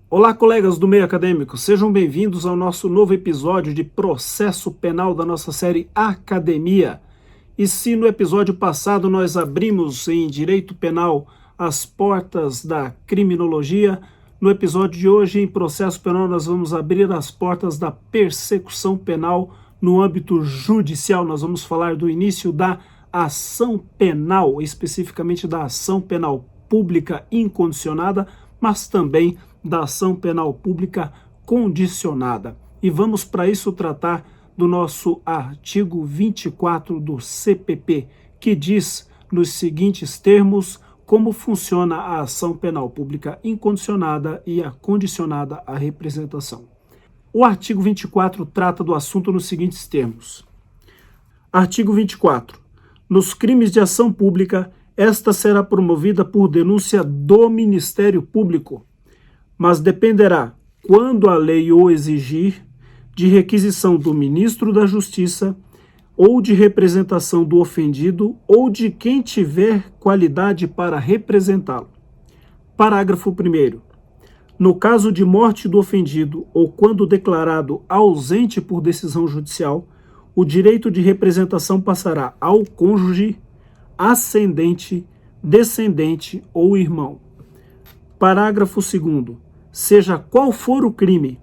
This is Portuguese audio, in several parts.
Olá, colegas do meio acadêmico, sejam bem-vindos ao nosso novo episódio de Processo Penal da nossa série Academia. E se no episódio passado nós abrimos em Direito Penal as portas da criminologia, no episódio de hoje, em Processo Penal, nós vamos abrir as portas da persecução penal no âmbito judicial. Nós vamos falar do início da ação penal, especificamente da ação penal pública incondicionada, mas também da ação penal pública condicionada. E vamos para isso tratar do nosso artigo 24 do CPP, que diz nos seguintes termos como funciona a ação penal pública incondicionada e a condicionada à representação. O artigo 24 trata do assunto nos seguintes termos. Artigo 24. Nos crimes de ação pública, esta será promovida por denúncia do Ministério Público, mas dependerá, quando a lei o exigir, de requisição do ministro da Justiça ou de representação do ofendido ou de quem tiver qualidade para representá-lo. Parágrafo 1º. No caso de morte do ofendido ou quando declarado ausente por decisão judicial, o direito de representação passará ao cônjuge, ascendente, descendente ou irmão. Parágrafo 2º. Seja qual for o crime,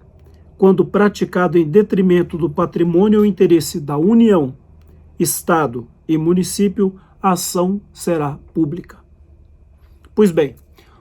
quando praticado em detrimento do patrimônio ou interesse da União, Estado e município, a ação será pública. Pois bem,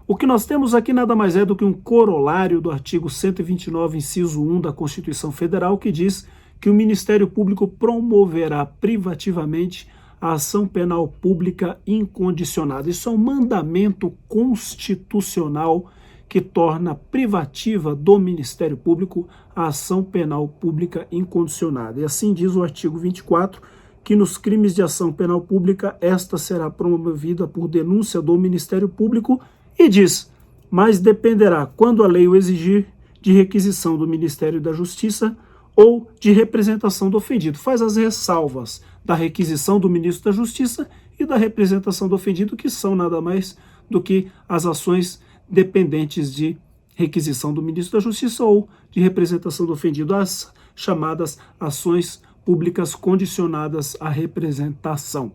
o que nós temos aqui nada mais é do que um corolário do artigo 129, inciso 1 da Constituição Federal, que diz que o Ministério Público promoverá privativamente a ação penal pública incondicionada. Isso é um mandamento constitucional que torna privativa do Ministério Público a ação penal pública incondicionada. E assim diz o artigo 24, que nos crimes de ação penal pública, esta será promovida por denúncia do Ministério Público e diz, mas dependerá, quando a lei o exigir, de requisição do Ministério da Justiça ou de representação do ofendido. Faz as ressalvas da requisição do Ministro da Justiça e da representação do ofendido, que são nada mais do que as ações dependentes de requisição do Ministro da Justiça ou de representação do ofendido, as chamadas ações públicas condicionadas à representação.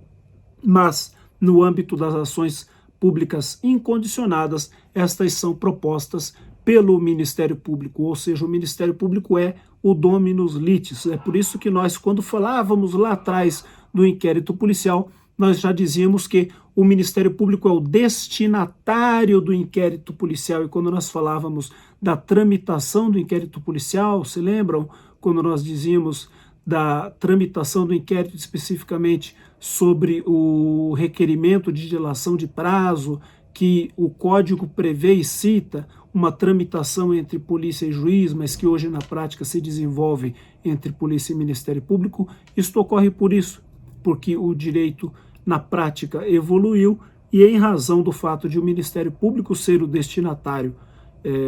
Mas, no âmbito das ações públicas incondicionadas, estas são propostas pelo Ministério Público, ou seja, o Ministério Público é o dominus litis. É por isso que nós, quando falávamos lá atrás do inquérito policial, nós já dizíamos que o Ministério Público é o destinatário do inquérito policial, e quando nós falávamos da tramitação do inquérito policial, se lembram? Quando nós dizíamos da tramitação do inquérito especificamente sobre o requerimento de dilação de prazo, que o Código prevê e cita uma tramitação entre polícia e juiz, mas que hoje na prática se desenvolve entre polícia e Ministério Público. Isto ocorre por isso, porque o direito na prática evoluiu e em razão do fato de o Ministério Público ser o destinatário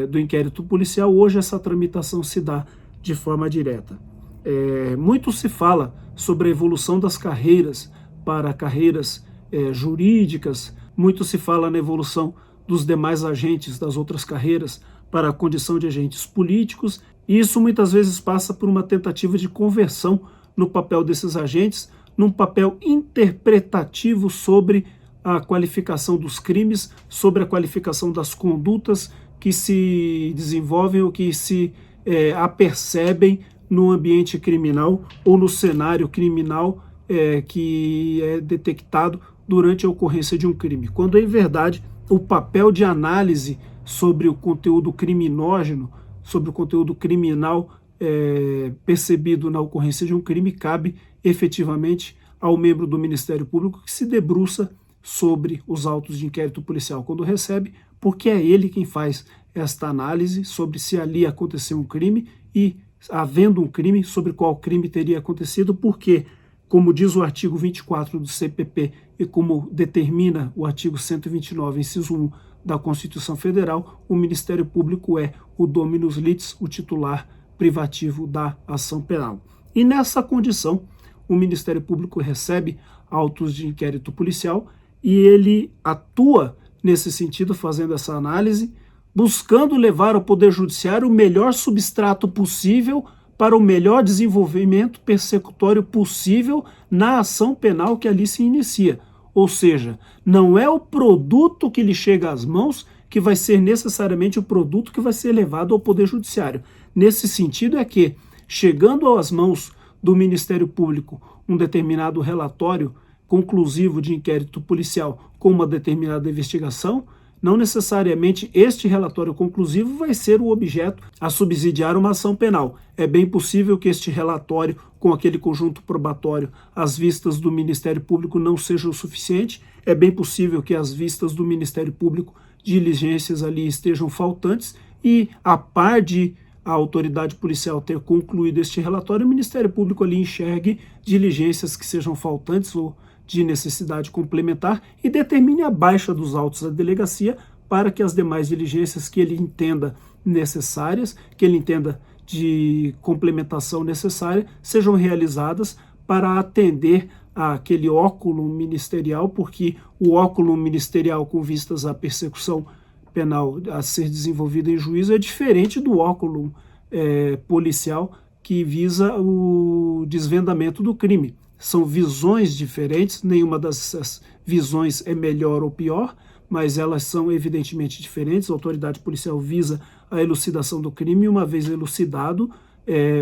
do inquérito policial, hoje essa tramitação se dá de forma direta. Muito se fala sobre a evolução das carreiras para carreiras jurídicas, muito se fala na evolução dos demais agentes das outras carreiras para a condição de agentes políticos, e isso muitas vezes passa por uma tentativa de conversão no papel desses agentes, num papel interpretativo sobre a qualificação dos crimes, sobre a qualificação das condutas que se desenvolvem ou que se apercebem no ambiente criminal ou no cenário criminal que é detectado durante a ocorrência de um crime, quando em verdade o papel de análise sobre o conteúdo criminógeno, sobre o conteúdo criminal percebido na ocorrência de um crime, cabe efetivamente ao membro do Ministério Público, que se debruça sobre os autos de inquérito policial quando recebe, porque é ele quem faz esta análise sobre se ali aconteceu um crime e, havendo um crime, sobre qual crime teria acontecido, porque, como diz o artigo 24 do CPP e como determina o artigo 129, inciso 1 da Constituição Federal, o Ministério Público é o dominus litis, o titular privativo da ação penal. E nessa condição, o Ministério Público recebe autos de inquérito policial e ele atua nesse sentido, fazendo essa análise, buscando levar ao Poder Judiciário o melhor substrato possível para o melhor desenvolvimento persecutório possível na ação penal que ali se inicia. Ou seja, não é o produto que lhe chega às mãos que vai ser necessariamente o produto que vai ser levado ao Poder Judiciário. Nesse sentido é que, chegando às mãos do Ministério Público um determinado relatório conclusivo de inquérito policial com uma determinada investigação, não necessariamente este relatório conclusivo vai ser o objeto a subsidiar uma ação penal. É bem possível que este relatório, com aquele conjunto probatório, às vistas do Ministério Público não seja o suficiente. É bem possível que às vistas do Ministério Público diligências ali estejam faltantes e, a par de a autoridade policial ter concluído este relatório, o Ministério Público ali enxergue diligências que sejam faltantes ou de necessidade complementar e determine a baixa dos autos da delegacia para que as demais diligências que ele entenda necessárias, que ele entenda de complementação necessária, sejam realizadas para atender àquele óculo ministerial, porque o óculo ministerial com vistas à persecução penal a ser desenvolvida em juízo é diferente do óculo policial que visa o desvendamento do crime. São visões diferentes, nenhuma dessas visões é melhor ou pior, mas elas são evidentemente diferentes. A autoridade policial visa a elucidação do crime e, uma vez elucidado,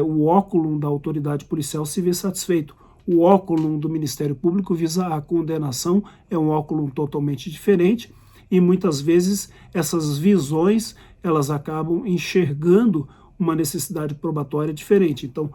o óculo da autoridade policial se vê satisfeito. O óculo do Ministério Público visa a condenação, é um óculo totalmente diferente e muitas vezes essas visões elas acabam enxergando uma necessidade probatória diferente. Então,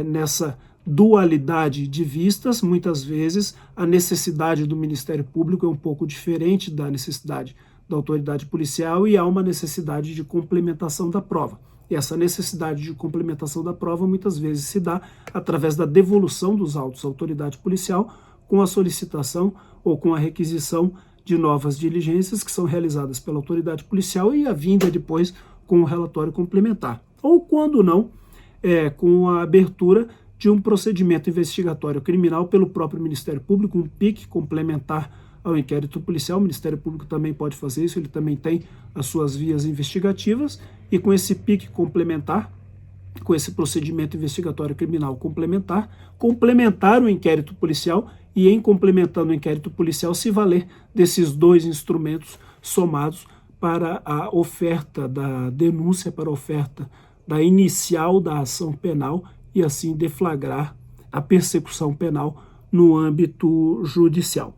nessa dualidade de vistas, muitas vezes a necessidade do Ministério Público é um pouco diferente da necessidade da autoridade policial e há uma necessidade de complementação da prova. E essa necessidade de complementação da prova muitas vezes se dá através da devolução dos autos à autoridade policial com a solicitação ou com a requisição de novas diligências que são realizadas pela autoridade policial e a vinda depois com o relatório complementar. Ou, quando não, com a abertura de um procedimento investigatório criminal pelo próprio Ministério Público, um PIC complementar ao inquérito policial. O Ministério Público também pode fazer isso, ele também tem as suas vias investigativas, e com esse PIC complementar, com esse procedimento investigatório criminal complementar, complementar o inquérito policial e, em complementando o inquérito policial, se valer desses dois instrumentos somados para a oferta da denúncia, para a oferta da inicial da ação penal e assim deflagrar a persecução penal no âmbito judicial.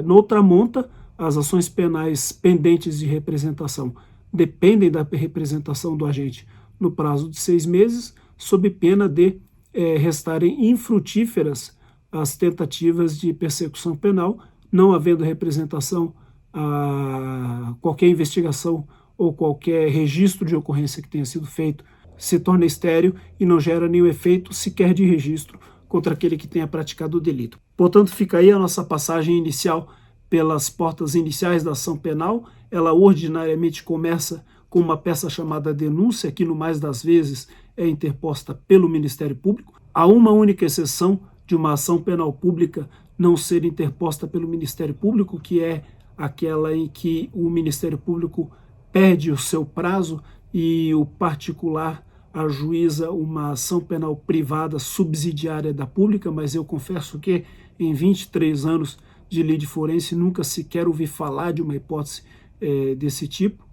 Noutra monta, as ações penais pendentes de representação dependem da representação do agente no prazo de 6 meses, sob pena de restarem infrutíferas as tentativas de persecução penal, não havendo representação, qualquer investigação ou qualquer registro de ocorrência que tenha sido feito se torna estéril e não gera nenhum efeito sequer de registro contra aquele que tenha praticado o delito. Portanto, fica aí a nossa passagem inicial pelas portas iniciais da ação penal. Ela ordinariamente começa com uma peça chamada denúncia, que no mais das vezes é interposta pelo Ministério Público. Há uma única exceção de uma ação penal pública não ser interposta pelo Ministério Público, que é aquela em que o Ministério Público perde o seu prazo e o particular ajuiza uma ação penal privada subsidiária da pública, mas eu confesso que em 23 anos de lide forense nunca sequer ouvi falar de uma hipótese desse tipo.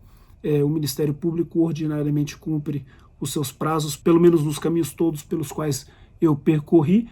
O Ministério Público ordinariamente cumpre os seus prazos, pelo menos nos caminhos todos pelos quais eu percorri,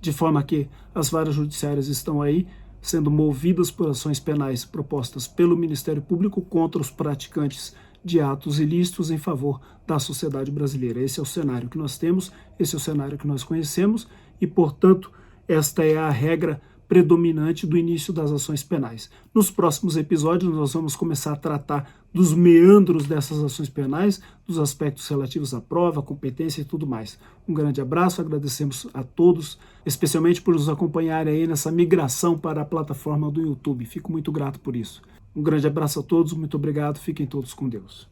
de forma que as varas judiciárias estão aí sendo movidas por ações penais propostas pelo Ministério Público contra os praticantes de atos ilícitos em favor da sociedade brasileira. Esse é o cenário que nós temos, esse é o cenário que nós conhecemos e, portanto, esta é a regra predominante do início das ações penais. Nos próximos episódios nós vamos começar a tratar dos meandros dessas ações penais, dos aspectos relativos à prova, competência e tudo mais. Um grande abraço, agradecemos a todos, especialmente por nos acompanharem aí nessa migração para a plataforma do YouTube. Fico muito grato por isso. Um grande abraço a todos, muito obrigado, fiquem todos com Deus.